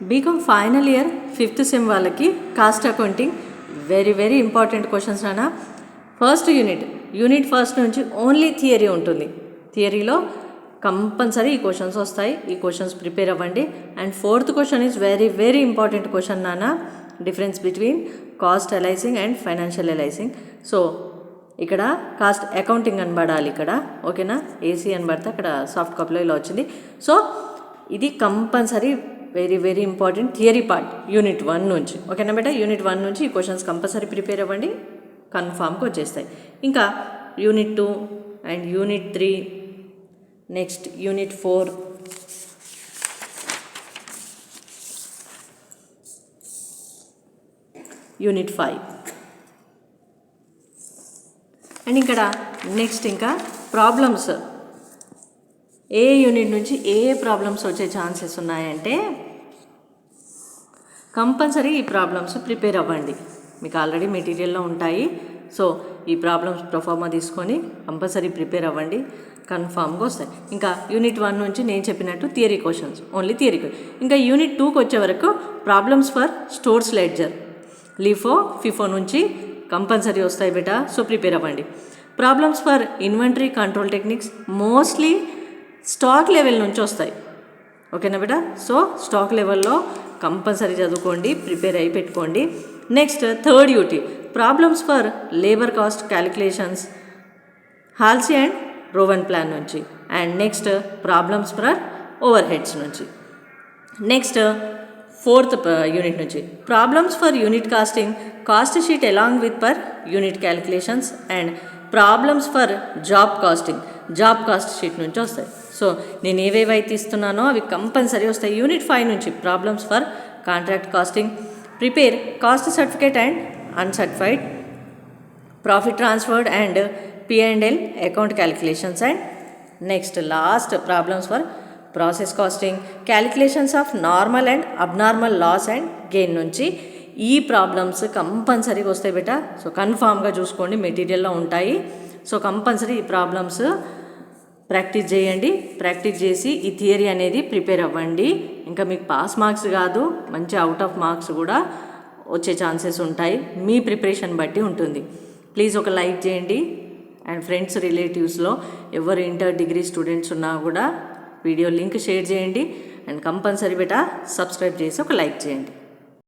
BCom final year 5th sem వాళ్ళకి cost accounting very important questions నానా. First unit first నుంచి only theory ఉంటుంది. థియరీలో కంపల్సరీ ఈ క్వశ్చన్స్ వస్తాయి. ఈ క్వశ్చన్స్ ప్రిపేర్ అవ్వండి. And 4th question is very important question నానా, difference between cost analyzing and financial analyzing. So ఇక్కడ కాస్ట్ అకౌంటింగ్ అని పడాలి ఇక్కడ, ఓకేనా. ఏసీ అని పడితే అక్కడ సాఫ్ట్ కాపీలో ఇలా వచ్చింది. సో ఇది compulsory very important theory part unit 1 నుంచి, ఓకేనా బేటా. యూనిట్ 1 నుంచి ఈ క్వశ్చన్స్ కంపల్సరీ ప్రిపేర్ అవ్వండి, కన్ఫామ్గా వచ్చేస్తాయి. ఇంకా unit 2 and unit 3, next unit 4, unit 5 and ఇక్కడ నెక్స్ట్ ఇంకా ప్రాబ్లమ్స్. ఏ యూనిట్ నుంచి ఏ ప్రాబ్లమ్స్ వచ్చే ఛాన్సెస్ ఉన్నాయంటే కంపల్సరీ ఈ ప్రాబ్లమ్స్ ప్రిపేర్ అవ్వండి. మీకు ఆల్రెడీ మెటీరియల్లో ఉంటాయి. సో ఈ ప్రాబ్లమ్స్ ప్రొఫార్మా తీసుకొని కంపల్సరీ ప్రిపేర్ అవ్వండి, కన్ఫామ్గా వస్తాయి. ఇంకా యూనిట్ 1 నుంచి నేను చెప్పినట్టు థియరీ క్వశ్చన్స్, ఓన్లీ థియరీ. ఇంకా యూనిట్ 2కి వచ్చే వరకు problems for stores ledger, LIFO FIFO నుంచి కంపల్సరీ వస్తాయి బేటా. సో ప్రిపేర్ అవ్వండి. Problems for inventory control techniques mostly stock level నుంచి వస్తాయి, ఓకేనా బేటా. సో స్టాక్ లెవెల్లో కంపల్సరీ చదువుకోండి, ప్రిపేర్ అయి పెట్టుకోండి. Next third unit problems for labour cost calculations, Halsey and Rowan plan నుంచి. And next problems for overheads నుంచి. నెక్స్ట్ 4th యూనిట్ నుంచి problems for unit costing, cost sheet along with per unit calculations and problems for job cost sheet నుంచి వస్తాయి. So నేను ఏవేవైతే ఇస్తున్నానో అవి compulsory వస్తాయి. Unit 5 నుంచి problems for contract costing, prepare cost certificate and uncertified, profit transferred and P&L account calculations. And next last problems for process costing, calculations of normal and abnormal loss and gain నుంచి ఈ problems కంపల్సరీగా వస్తాయి బేటా. So కన్ఫామ్గా చూసుకోండి, మెటీరియల్లో ఉంటాయి. So compulsory ఈ problems practice చేయండి. Practice చేసి ఈ థియరీ అనేది ప్రిపేర్ అవ్వండి. ఇంకా మీకు పాస్ మార్క్స్ కాదు, మంచి అవుట్ ఆఫ్ మార్క్స్ కూడా వచ్చే ఛాన్సెస్ ఉంటాయి. మీ ప్రిపరేషన్ బట్టి ఉంటుంది. ప్లీజ్ ఒక లైక్ చేయండి. అండ్ ఫ్రెండ్స్ రిలేటివ్స్లో ఎవరు ఇంటర్ డిగ్రీ స్టూడెంట్స్ ఉన్నా కూడా వీడియో లింక్ షేర్ చేయండి. అండ్ కంపల్సరీ బేటా సబ్స్క్రైబ్ చేసి ఒక లైక్ చేయండి.